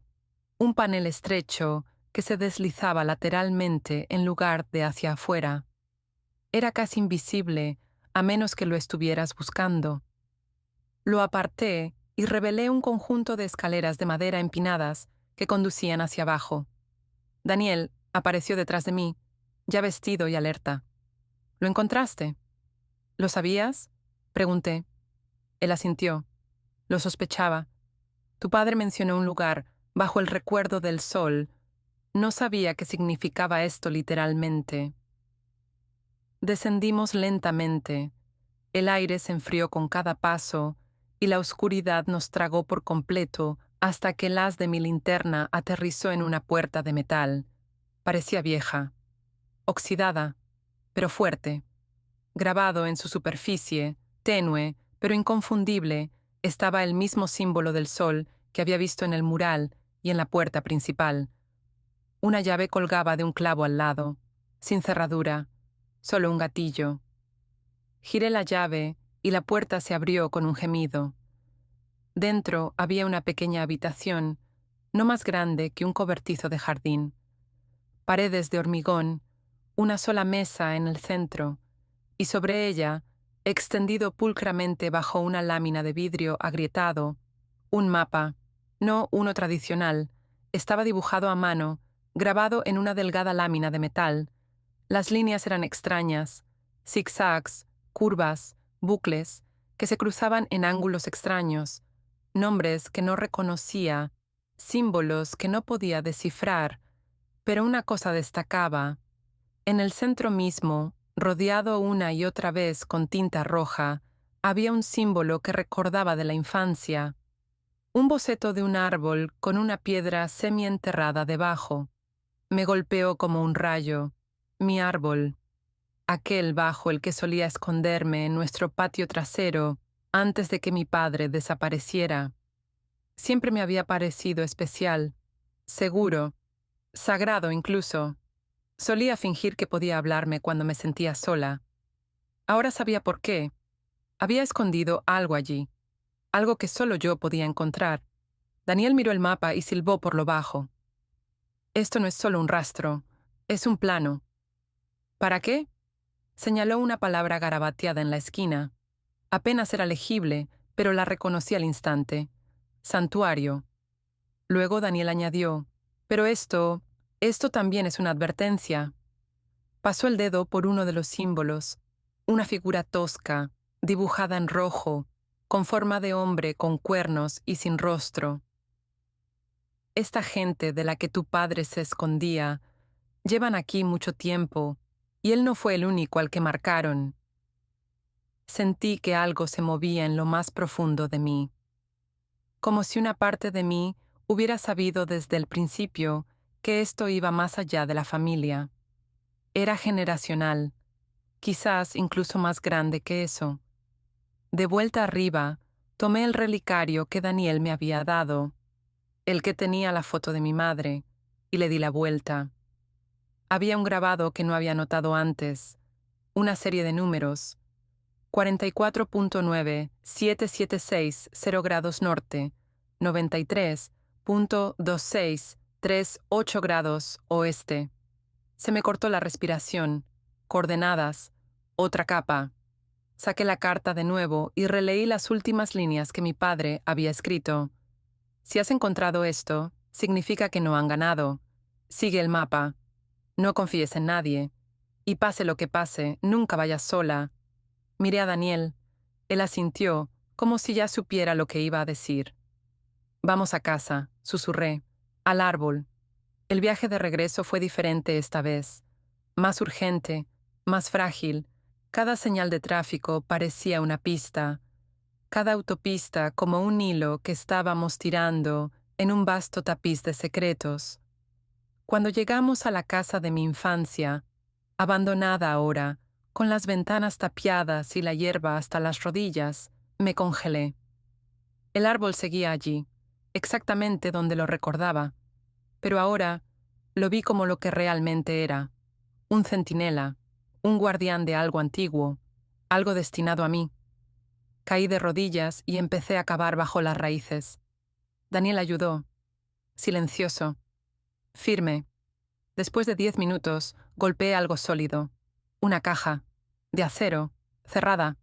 un panel estrecho que se deslizaba lateralmente en lugar de hacia afuera. Era casi invisible, a menos que lo estuvieras buscando. Lo aparté y revelé un conjunto de escaleras de madera empinadas que conducían hacia abajo. Daniel apareció detrás de mí, ya vestido y alerta. ¿Lo encontraste? ¿Lo sabías? Pregunté. Él asintió. Lo sospechaba. Tu padre mencionó un lugar, bajo el recuerdo del sol. No sabía qué significaba esto literalmente. Descendimos lentamente. El aire se enfrió con cada paso y la oscuridad nos tragó por completo hasta que el haz de mi linterna aterrizó en una puerta de metal. Parecía vieja, oxidada, pero fuerte. Grabado en su superficie, tenue, pero inconfundible, estaba el mismo símbolo del sol que había visto en el mural y en la puerta principal. Una llave colgaba de un clavo al lado, sin cerradura, solo un gatillo. Giré la llave y la puerta se abrió con un gemido. Dentro había una pequeña habitación, no más grande que un cobertizo de jardín. Paredes de hormigón, una sola mesa en el centro, y sobre ella, extendido pulcramente bajo una lámina de vidrio agrietado, un mapa, no uno tradicional, estaba dibujado a mano, grabado en una delgada lámina de metal. Las líneas eran extrañas, zigzags, curvas, bucles, que se cruzaban en ángulos extraños, nombres que no reconocía, símbolos que no podía descifrar, pero una cosa destacaba. En el centro mismo, rodeado una y otra vez con tinta roja, había un símbolo que recordaba de la infancia, un boceto de un árbol con una piedra semienterrada debajo. Me golpeó como un rayo. Mi árbol, aquel bajo el que solía esconderme en nuestro patio trasero antes de que mi padre desapareciera. Siempre me había parecido especial, seguro, sagrado incluso. Solía fingir que podía hablarme cuando me sentía sola. Ahora sabía por qué. Había escondido algo allí, algo que solo yo podía encontrar. Daniel miró el mapa y silbó por lo bajo. Esto no es solo un rastro, es un plano. ¿Para qué? Señaló una palabra garabateada en la esquina. Apenas era legible, pero la reconocí al instante. Santuario. Luego Daniel añadió, pero esto también es una advertencia. Pasó el dedo por uno de los símbolos, una figura tosca, dibujada en rojo, con forma de hombre con cuernos y sin rostro. Esta gente de la que tu padre se escondía, llevan aquí mucho tiempo, y él no fue el único al que marcaron. Sentí que algo se movía en lo más profundo de mí, como si una parte de mí hubiera sabido desde el principio que esto iba más allá de la familia. Era generacional, quizás incluso más grande que eso. De vuelta arriba, tomé el relicario que Daniel me había dado, el que tenía la foto de mi madre, y le di la vuelta. Había un grabado que no había notado antes, una serie de números, 44.9, 0 grados norte, 93.2638 grados oeste. Se me cortó la respiración, coordenadas, otra capa. Saqué la carta de nuevo y releí las últimas líneas que mi padre había escrito. Si has encontrado esto, significa que no han ganado. Sigue el mapa. No confíes en nadie. Y pase lo que pase, nunca vayas sola. Miré a Daniel. Él asintió, como si ya supiera lo que iba a decir. Vamos a casa, susurré, al árbol. El viaje de regreso fue diferente esta vez, más urgente, más frágil. Cada señal de tráfico parecía una pista, cada autopista como un hilo que estábamos tirando en un vasto tapiz de secretos. Cuando llegamos a la casa de mi infancia, abandonada ahora, con las ventanas tapiadas y la hierba hasta las rodillas, me congelé. El árbol seguía allí, exactamente donde lo recordaba, pero ahora lo vi como lo que realmente era, un centinela, un guardián de algo antiguo, algo destinado a mí. Caí de rodillas y empecé a cavar bajo las raíces. Daniel ayudó, silencioso, firme. Después de 10 minutos, golpeé algo sólido. Una caja, de acero, cerrada.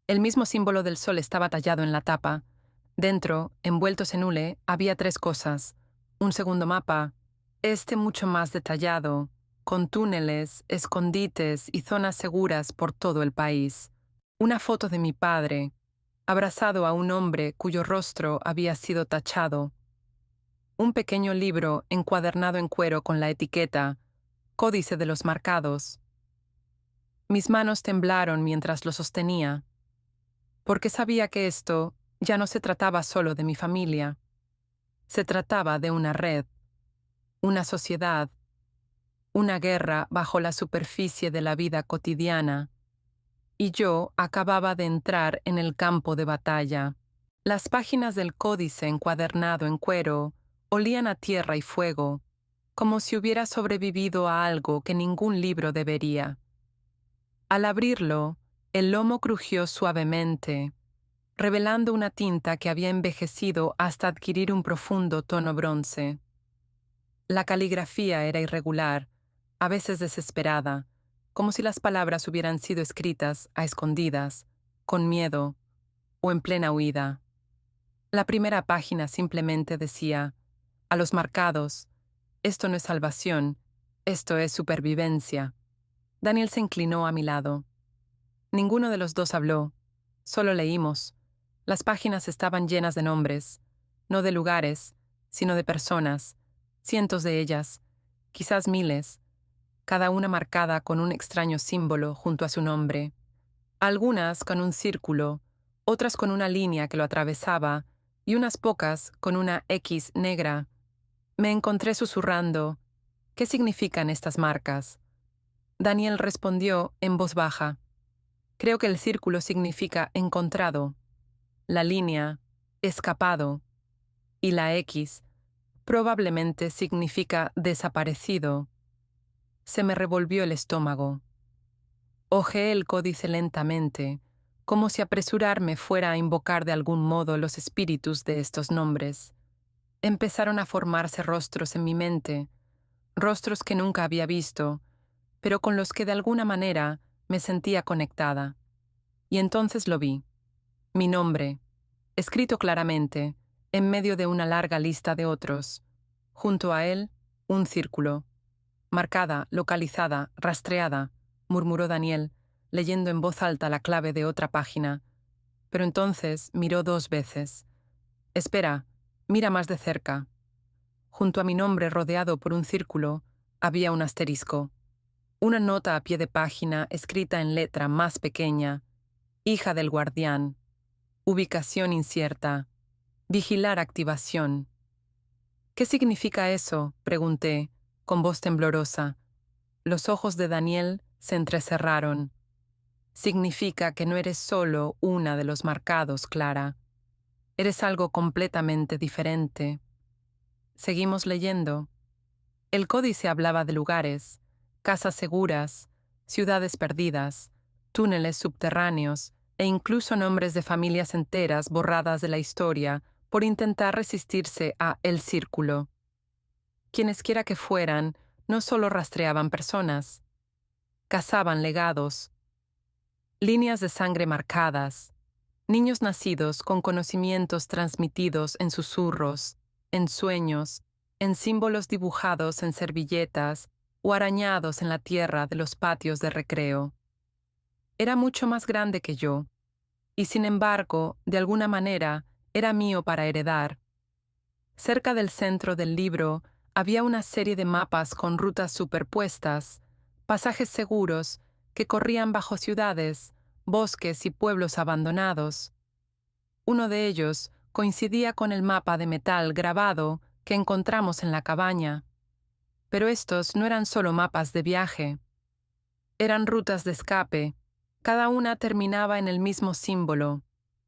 El mismo símbolo del sol estaba tallado en la tapa. Dentro, envueltos en hule, había 3 cosas. Un segundo mapa, mucho más detallado, con túneles, escondites y zonas seguras por todo el país. Una foto de mi padre, abrazado a un hombre cuyo rostro había sido tachado. Un pequeño libro encuadernado en cuero con la etiqueta Códice de los Marcados. Mis manos temblaron mientras lo sostenía, porque sabía que esto ya no se trataba solo de mi familia. Se trataba de una red, una sociedad, una guerra bajo la superficie de la vida cotidiana. Y yo acababa de entrar en el campo de batalla. Las páginas del códice encuadernado en cuero olían a tierra y fuego, como si hubiera sobrevivido a algo que ningún libro debería. Al abrirlo, el lomo crujió suavemente, revelando una tinta que había envejecido hasta adquirir un profundo tono bronce. La caligrafía era irregular, a veces desesperada, como si las palabras hubieran sido escritas a escondidas, con miedo o en plena huida. La primera página simplemente decía: a los marcados, esto no es salvación, esto es supervivencia. Daniel se inclinó a mi lado. Ninguno de los dos habló, solo leímos. Las páginas estaban llenas de nombres, no de lugares, sino de personas, cientos de ellas, quizás miles, cada una marcada con un extraño símbolo junto a su nombre. Algunas con un círculo, otras con una línea que lo atravesaba, y unas pocas con una X negra. Me encontré susurrando: ¿qué significan estas marcas? Daniel respondió en voz baja: creo que el círculo significa encontrado, la línea, escapado, y la X probablemente significa desaparecido. Se me revolvió el estómago. Hojeé el códice lentamente, como si apresurarme fuera a invocar de algún modo los espíritus de estos nombres. Empezaron a formarse rostros en mi mente, rostros que nunca había visto, pero con los que de alguna manera me sentía conectada. Y entonces lo vi. Mi nombre, escrito claramente, en medio de una larga lista de otros. Junto a él, un círculo. Marcada, localizada, rastreada, murmuró Daniel, leyendo en voz alta la clave de otra página. Pero entonces miró 2 veces. Espera, mira más de cerca. Junto a mi nombre, rodeado por un círculo, había un asterisco. Una nota a pie de página escrita en letra más pequeña: hija del guardián. Ubicación incierta. Vigilar activación. ¿Qué significa eso?, pregunté, con voz temblorosa. Los ojos de Daniel se entrecerraron. Significa que no eres solo una de los marcados, Clara. Eres algo completamente diferente. Seguimos leyendo. El códice hablaba de lugares, casas seguras, ciudades perdidas, túneles subterráneos e incluso nombres de familias enteras borradas de la historia por intentar resistirse a El Círculo. Quienesquiera que fueran, no solo rastreaban personas, cazaban legados, líneas de sangre marcadas, niños nacidos con conocimientos transmitidos en susurros, en sueños, en símbolos dibujados en servilletas o arañados en la tierra de los patios de recreo. Era mucho más grande que yo. y sin embargo, de alguna manera, era mío para heredar. Cerca del centro del libro había una serie de mapas con rutas superpuestas, pasajes seguros que corrían bajo ciudades, bosques y pueblos abandonados. Uno de ellos coincidía con el mapa de metal grabado que encontramos en la cabaña. Pero estos no eran solo mapas de viaje. Eran rutas de escape. Cada una terminaba en el mismo símbolo,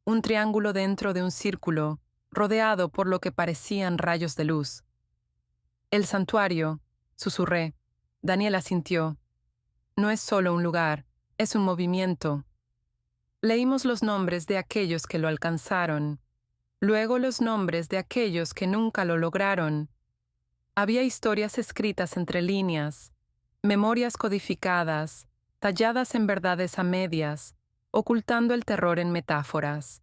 un triángulo dentro de un círculo, rodeado por lo que parecían rayos de luz. El santuario, susurré. Daniel asintió. No es solo un lugar, es un movimiento. Leímos los nombres de aquellos que lo alcanzaron, luego los nombres de aquellos que nunca lo lograron. Había historias escritas entre líneas, memorias codificadas, talladas en verdades a medias, ocultando el terror en metáforas.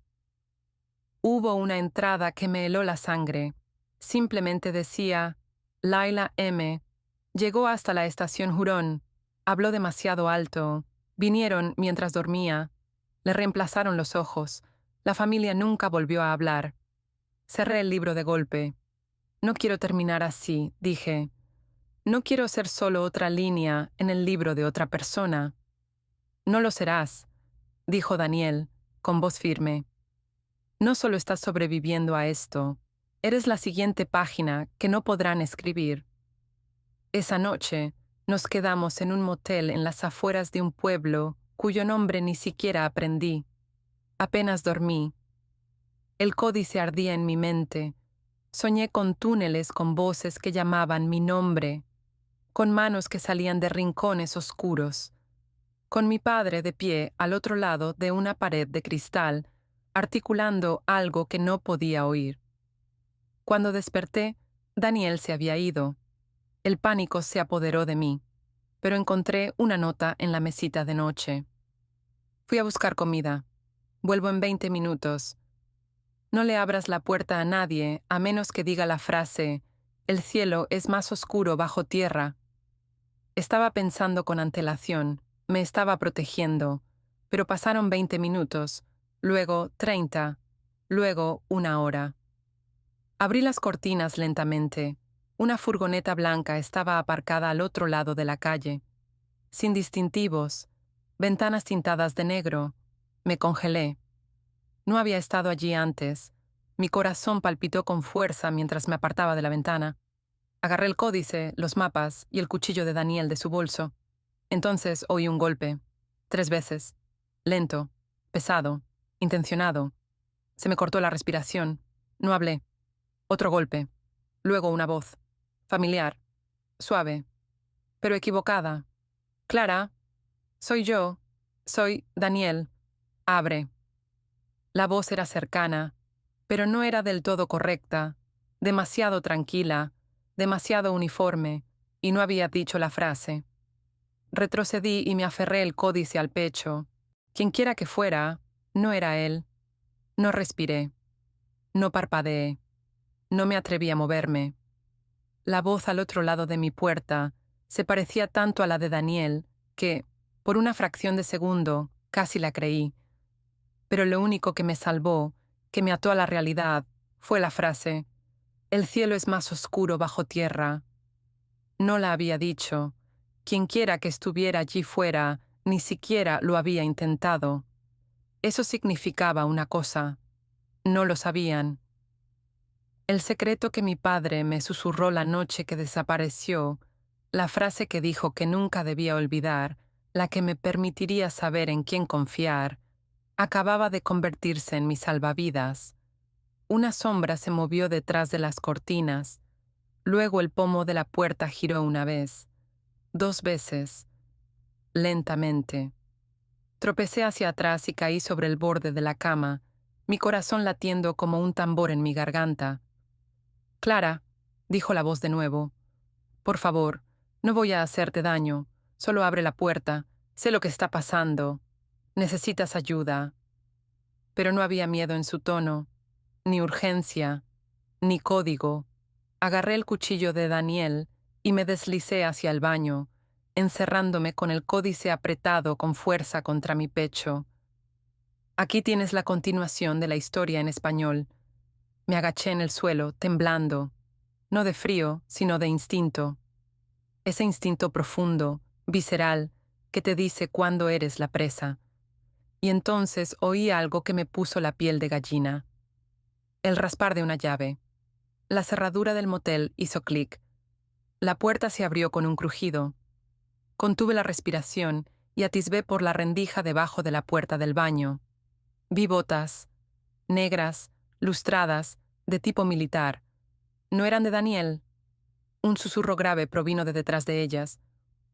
Hubo una entrada que me heló la sangre. Simplemente decía, Laila M. Llegó hasta la estación Hurón, habló demasiado alto, vinieron mientras dormía, le reemplazaron los ojos, la familia nunca volvió a hablar. Cerré el libro de golpe. No quiero terminar así, dije. No quiero ser solo otra línea en el libro de otra persona. No lo serás, dijo Daniel, con voz firme. No solo estás sobreviviendo a esto, eres la siguiente página que no podrán escribir. Esa noche nos quedamos en un motel en las afueras de un pueblo cuyo nombre ni siquiera aprendí. Apenas dormí. El códice ardía en mi mente. Soñé con túneles con voces que llamaban mi nombre, con manos que salían de rincones oscuros, con mi padre de pie al otro lado de una pared de cristal, articulando algo que no podía oír. Cuando desperté, Daniel se había ido. El pánico se apoderó de mí, pero encontré una nota en la mesita de noche. Fui a buscar comida. Vuelvo en 20 minutos. No le abras la puerta a nadie a menos que diga la frase, el cielo es más oscuro bajo tierra. Estaba pensando con antelación, me estaba protegiendo, pero pasaron 20 minutos, luego 30, luego 1 hora. Abrí las cortinas lentamente. Una furgoneta blanca estaba aparcada al otro lado de la calle. Sin distintivos, ventanas tintadas de negro. Me congelé. No había estado allí antes. Mi corazón palpitó con fuerza mientras me apartaba de la ventana. Agarré el códice, los mapas y el cuchillo de Daniel de su bolso. Entonces oí un golpe. 3 veces. Lento, pesado, intencionado. Se me cortó la respiración. No hablé. Otro golpe. Luego una voz. Familiar. Suave. Pero equivocada. Clara. Soy yo. Soy Daniel. Abre. La voz era cercana, pero no era del todo correcta, demasiado tranquila, demasiado uniforme, y no había dicho la frase. Retrocedí y me aferré el códice al pecho. Quienquiera que fuera, no era él. No respiré. No parpadeé. No me atreví a moverme. La voz al otro lado de mi puerta se parecía tanto a la de Daniel que, por una fracción de segundo, casi la creí. Pero lo único que me salvó, que me ató a la realidad, fue la frase, el cielo es más oscuro bajo tierra. No la había dicho. Quienquiera que estuviera allí fuera, ni siquiera lo había intentado. Eso significaba una cosa. No lo sabían. El secreto que mi padre me susurró la noche que desapareció, la frase que dijo que nunca debía olvidar, la que me permitiría saber en quién confiar, acababa de convertirse en mi salvavidas. Una sombra se movió detrás de las cortinas. Luego el pomo de la puerta giró una vez, 2 veces, lentamente. Tropecé hacia atrás y caí sobre el borde de la cama, mi corazón latiendo como un tambor en mi garganta. Clara, dijo la voz de nuevo, por favor, no voy a hacerte daño, solo abre la puerta, sé lo que está pasando. Necesitas ayuda. Pero no había miedo en su tono, ni urgencia, ni código. Agarré el cuchillo de Daniel y me deslicé hacia el baño, encerrándome con el códice apretado con fuerza contra mi pecho. Aquí tienes la continuación de la historia en español. Me agaché en el suelo, temblando, no de frío, sino de instinto. Ese instinto profundo, visceral, que te dice cuándo eres la presa. Y entonces oí algo que me puso la piel de gallina. El raspar de una llave. La cerradura del motel hizo clic. La puerta se abrió con un crujido. Contuve la respiración y atisbé por la rendija debajo de la puerta del baño. Vi botas, negras, lustradas, de tipo militar. No eran de Daniel. Un susurro grave provino de detrás de ellas.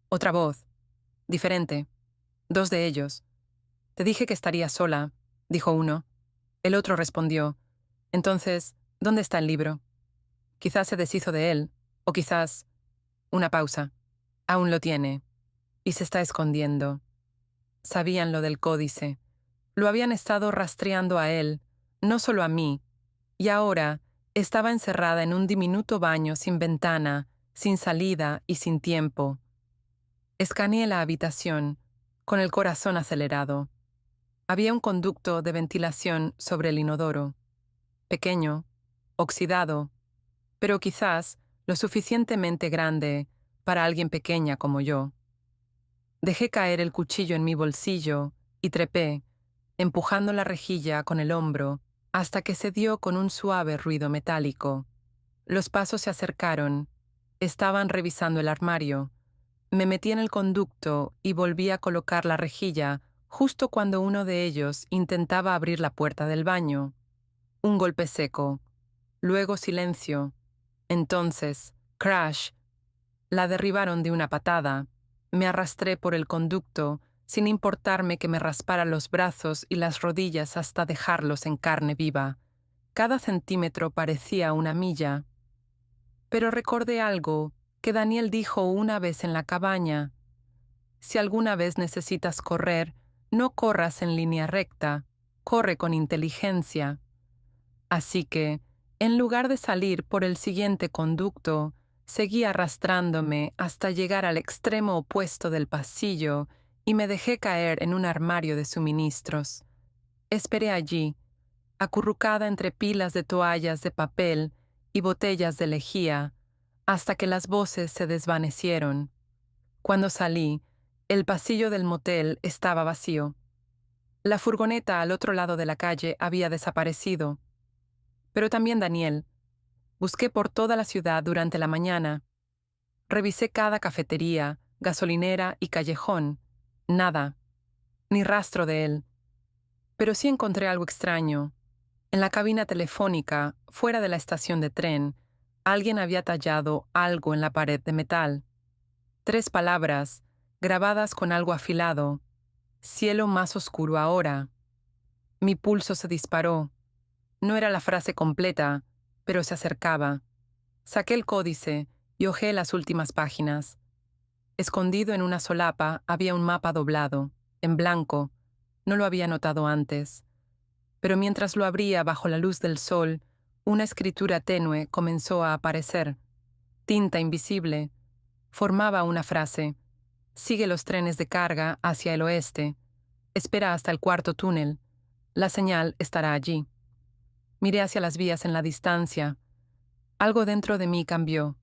Otra voz. Diferente. Dos de ellos. Te dije que estaría sola, dijo uno. El otro respondió. Entonces, ¿dónde está el libro? Quizás se deshizo de él, o quizás... Una pausa. Aún lo tiene. Y se está escondiendo. Sabían lo del códice. Lo habían estado rastreando a él, no solo a mí, y ahora estaba encerrada en un diminuto baño sin ventana, sin salida y sin tiempo. Escaneé la habitación, con el corazón acelerado. Había un conducto de ventilación sobre el inodoro. Pequeño, oxidado, pero quizás lo suficientemente grande para alguien pequeña como yo. Dejé caer el cuchillo en mi bolsillo y trepé, empujando la rejilla con el hombro, hasta que se dio con un suave ruido metálico. Los pasos se acercaron. Estaban revisando el armario. Me metí en el conducto y volví a colocar la rejilla justo cuando uno de ellos intentaba abrir la puerta del baño. Un golpe seco. Luego silencio. Entonces, crash. La derribaron de una patada. Me arrastré por el conducto, sin importarme que me raspara los brazos y las rodillas hasta dejarlos en carne viva. Cada centímetro parecía una milla. Pero recordé algo que Daniel dijo una vez en la cabaña. Si alguna vez necesitas correr, no corras en línea recta, corre con inteligencia. Así que, en lugar de salir por el siguiente conducto, seguí arrastrándome hasta llegar al extremo opuesto del pasillo y me dejé caer en un armario de suministros. Esperé allí, acurrucada entre pilas de toallas de papel y botellas de lejía, hasta que las voces se desvanecieron. Cuando salí, el pasillo del motel estaba vacío. La furgoneta al otro lado de la calle había desaparecido. Pero también Daniel. Busqué por toda la ciudad durante la mañana. Revisé cada cafetería, gasolinera y callejón. Nada. Ni rastro de él. Pero sí encontré algo extraño. En la cabina telefónica, fuera de la estación de tren, alguien había tallado algo en la pared de metal. 3 palabras, grabadas con algo afilado. Cielo más oscuro ahora. Mi pulso se disparó. No era la frase completa, pero se acercaba. Saqué el códice y hojeé las últimas páginas. Escondido en una solapa había un mapa doblado, en blanco. No lo había notado antes. Pero mientras lo abría bajo la luz del sol, una escritura tenue comenzó a aparecer. Tinta invisible. Formaba una frase. Sigue los trenes de carga hacia el oeste. Espera hasta el 4.º túnel. La señal estará allí. Miré hacia las vías en la distancia. Algo dentro de mí cambió.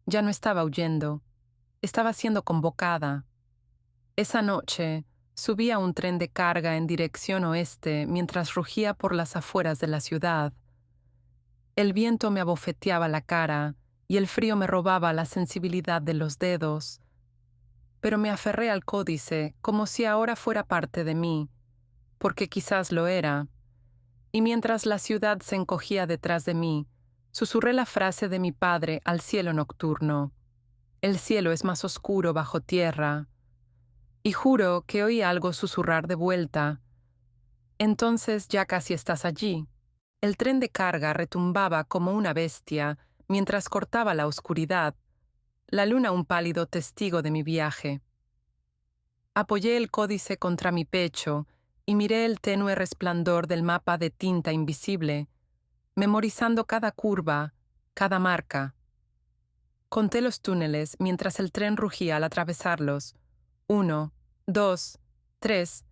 Ya no estaba huyendo. Estaba siendo convocada. Esa noche, subí a un tren de carga en dirección oeste mientras rugía por las afueras de la ciudad. El viento me abofeteaba la cara y el frío me robaba la sensibilidad de los dedos. Pero me aferré al códice como si ahora fuera parte de mí, porque quizás lo era. Y mientras la ciudad se encogía detrás de mí, susurré la frase de mi padre al cielo nocturno. El cielo es más oscuro bajo tierra. Y juro que oí algo susurrar de vuelta. Entonces ya casi estás allí. El tren de carga retumbaba como una bestia mientras cortaba la oscuridad, la luna un pálido testigo de mi viaje. Apoyé el códice contra mi pecho y miré el tenue resplandor del mapa de tinta invisible, memorizando cada curva, cada marca. Conté los túneles mientras el tren rugía al atravesarlos. 1, 2, 3.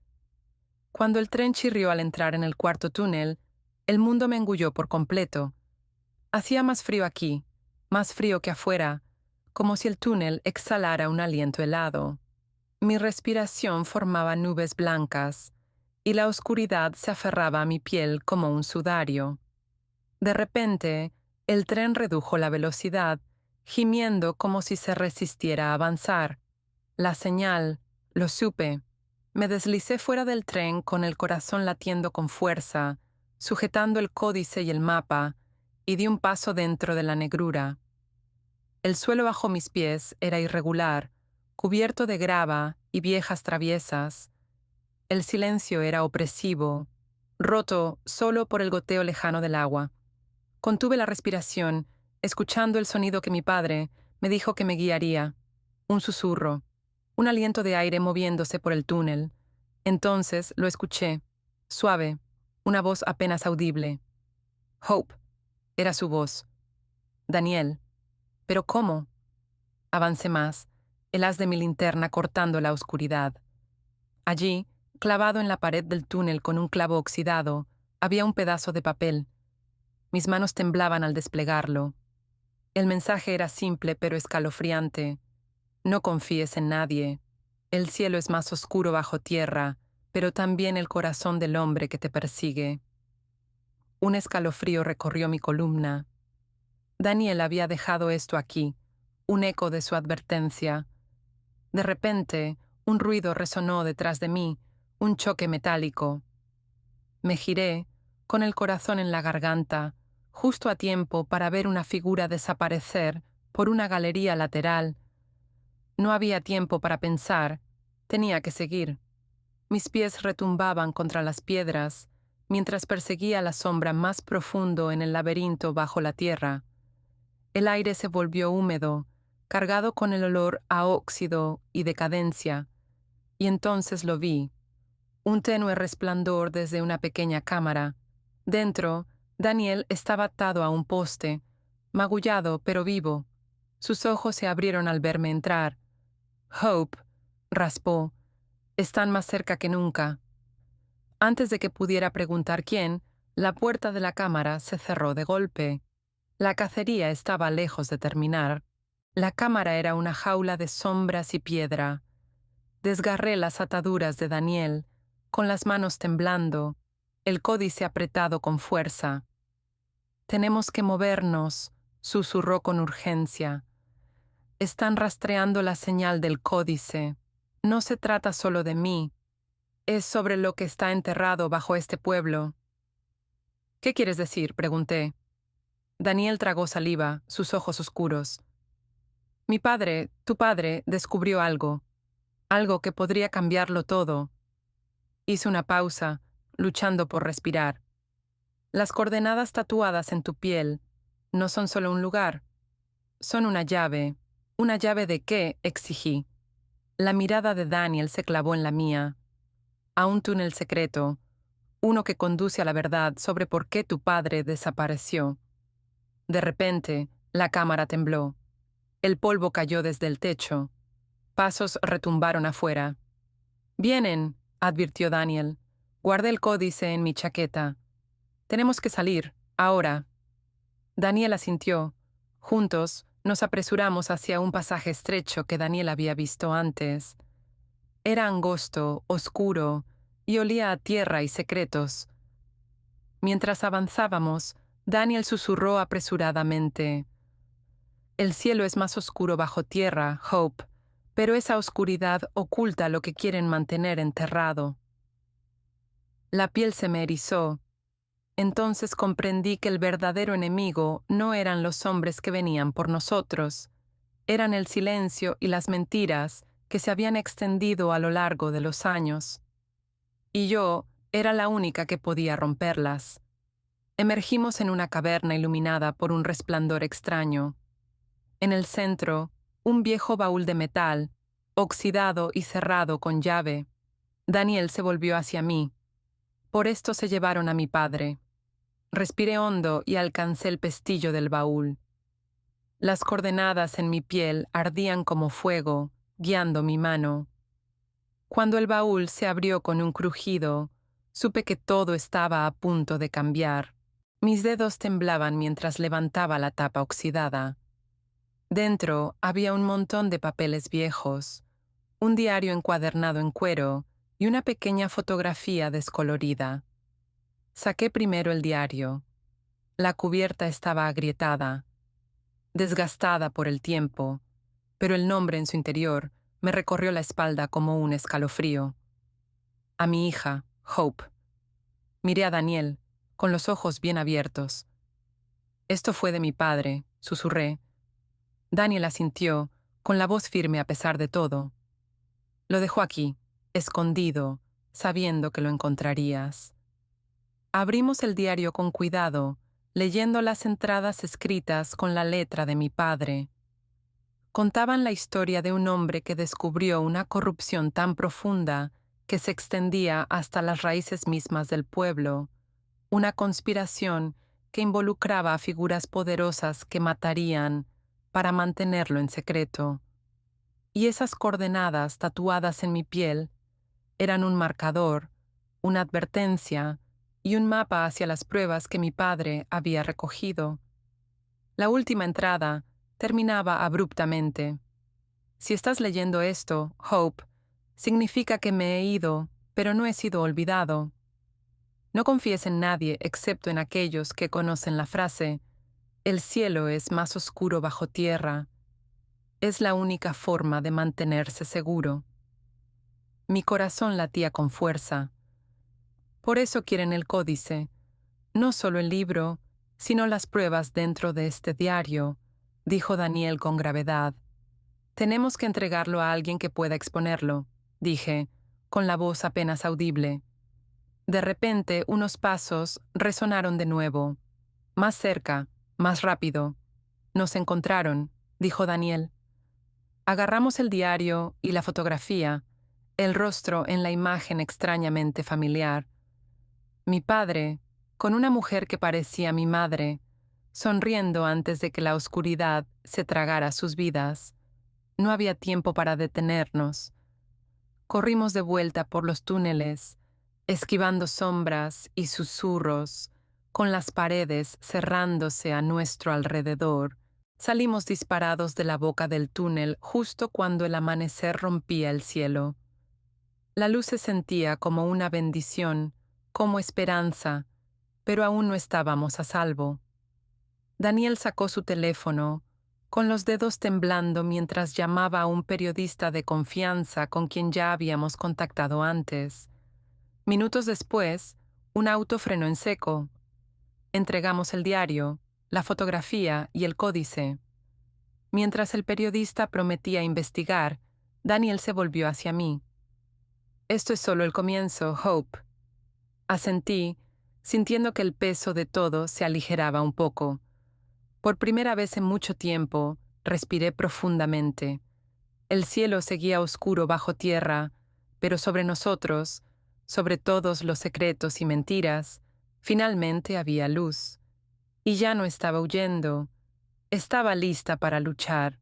Cuando el tren chirrió al entrar en el cuarto túnel, el mundo me engulló por completo. Hacía más frío aquí, más frío que afuera, como si el túnel exhalara un aliento helado. Mi respiración formaba nubes blancas, y la oscuridad se aferraba a mi piel como un sudario. De repente, el tren redujo la velocidad, gimiendo como si se resistiera a avanzar. La señal, lo supe. Me deslicé fuera del tren con el corazón latiendo con fuerza, sujetando el códice y el mapa, y di un paso dentro de la negrura. El suelo bajo mis pies era irregular, cubierto de grava y viejas traviesas. El silencio era opresivo, roto solo por el goteo lejano del agua. Contuve la respiración, escuchando el sonido que mi padre me dijo que me guiaría. Un susurro, un aliento de aire moviéndose por el túnel. Entonces lo escuché, suave, una voz apenas audible. Hope, era su voz. Daniel. ¿Pero cómo? Avancé más, el haz de mi linterna cortando la oscuridad. Allí, clavado en la pared del túnel con un clavo oxidado, había un pedazo de papel. Mis manos temblaban al desplegarlo. El mensaje era simple pero escalofriante. No confíes en nadie. El cielo es más oscuro bajo tierra, pero también el corazón del hombre que te persigue. Un escalofrío recorrió mi columna. Daniel había dejado esto aquí, un eco de su advertencia. De repente, un ruido resonó detrás de mí, un choque metálico. Me giré, con el corazón en la garganta, justo a tiempo para ver una figura desaparecer por una galería lateral. No había tiempo para pensar, tenía que seguir. Mis pies retumbaban contra las piedras, mientras perseguía la sombra más profundo en el laberinto bajo la tierra. El aire se volvió húmedo, cargado con el olor a óxido y decadencia, y entonces lo vi. Un tenue resplandor desde una pequeña cámara. Dentro, Daniel estaba atado a un poste, magullado pero vivo. Sus ojos se abrieron al verme entrar. Hope, raspó, están más cerca que nunca. Antes de que pudiera preguntar quién, la puerta de la cámara se cerró de golpe. La cacería estaba lejos de terminar. La cámara era una jaula de sombras y piedra. Desgarré las ataduras de Daniel, con las manos temblando, el códice apretado con fuerza. «Tenemos que movernos», susurró con urgencia. «Están rastreando la señal del códice. No se trata solo de mí. Es sobre lo que está enterrado bajo este pueblo». «¿Qué quieres decir?», pregunté. Daniel tragó saliva, sus ojos oscuros. «Mi padre, tu padre, descubrió algo. Algo que podría cambiarlo todo». Hice una pausa, luchando por respirar. «Las coordenadas tatuadas en tu piel no son solo un lugar. Son una llave. ¿Una llave de qué?», exigí. La mirada de Daniel se clavó en la mía. «A un túnel secreto, uno que conduce a la verdad sobre por qué tu padre desapareció». De repente, la cámara tembló. El polvo cayó desde el techo. Pasos retumbaron afuera. «Vienen», advirtió Daniel. Guardé el códice en mi chaqueta. «Tenemos que salir, ahora». Daniel asintió. Juntos, nos apresuramos hacia un pasaje estrecho que Daniel había visto antes. Era angosto, oscuro, y olía a tierra y secretos. Mientras avanzábamos, Daniel susurró apresuradamente. «El cielo es más oscuro bajo tierra, Hope, pero esa oscuridad oculta lo que quieren mantener enterrado». La piel se me erizó. Entonces comprendí que el verdadero enemigo no eran los hombres que venían por nosotros, eran el silencio y las mentiras que se habían extendido a lo largo de los años. Y yo era la única que podía romperlas. Emergimos en una caverna iluminada por un resplandor extraño. En el centro, un viejo baúl de metal, oxidado y cerrado con llave. Daniel se volvió hacia mí. «Por esto se llevaron a mi padre». Respiré hondo y alcancé el pestillo del baúl. Las coordenadas en mi piel ardían como fuego, guiando mi mano. Cuando el baúl se abrió con un crujido, Supe que todo estaba a punto de cambiar. Mis dedos temblaban mientras levantaba la tapa oxidada. Dentro había un montón de papeles viejos, un diario encuadernado en cuero y una pequeña fotografía descolorida. Saqué primero el diario. La cubierta estaba agrietada, desgastada por el tiempo, pero el nombre en su interior me recorrió la espalda como un escalofrío. A mi hija, Hope. Miré a Daniel, con los ojos bien abiertos. Esto fue de mi padre, susurré. Daniel asintió, con la voz firme a pesar de todo. Lo dejó aquí, escondido, sabiendo que lo encontrarías. Abrimos el diario con cuidado, leyendo las entradas escritas con la letra de mi padre. Contaban la historia de un hombre que descubrió una corrupción tan profunda que se extendía hasta las raíces mismas del pueblo, una conspiración que involucraba a figuras poderosas que matarían para mantenerlo en secreto. Y esas coordenadas tatuadas en mi piel eran un marcador, una advertencia y un mapa hacia las pruebas que mi padre había recogido. La última entrada terminaba abruptamente. Si estás leyendo esto, Hope, significa que me he ido, pero no he sido olvidado. No confíes en nadie excepto en aquellos que conocen la frase, el cielo es más oscuro bajo tierra. Es la única forma de mantenerse seguro. Mi corazón latía con fuerza. Por eso quieren el códice, no solo el libro, sino las pruebas dentro de este diario, dijo Daniel con gravedad. Tenemos que entregarlo a alguien que pueda exponerlo, dije, con la voz apenas audible. De repente, unos pasos resonaron de nuevo. Más cerca, más rápido. Nos encontraron, dijo Daniel. Agarramos el diario y la fotografía, el rostro en la imagen extrañamente familiar. Mi padre, con una mujer que parecía mi madre, sonriendo antes de que la oscuridad se tragara sus vidas. No había tiempo para detenernos. Corrimos de vuelta por los túneles, esquivando sombras y susurros, con las paredes cerrándose a nuestro alrededor. Salimos disparados de la boca del túnel justo cuando el amanecer rompía el cielo. La luz se sentía como una bendición, como esperanza, pero aún no estábamos a salvo. Daniel sacó su teléfono, con los dedos temblando mientras llamaba a un periodista de confianza con quien ya habíamos contactado antes. Minutos después, un auto frenó en seco. Entregamos el diario, la fotografía y el códice. Mientras el periodista prometía investigar, Daniel se volvió hacia mí. Esto es solo el comienzo, Hope. Asentí, sintiendo que el peso de todo se aligeraba un poco. Por primera vez en mucho tiempo, respiré profundamente. El cielo seguía oscuro bajo tierra, pero sobre nosotros, sobre todos los secretos y mentiras, finalmente había luz. Y ya no estaba huyendo. Estaba lista para luchar.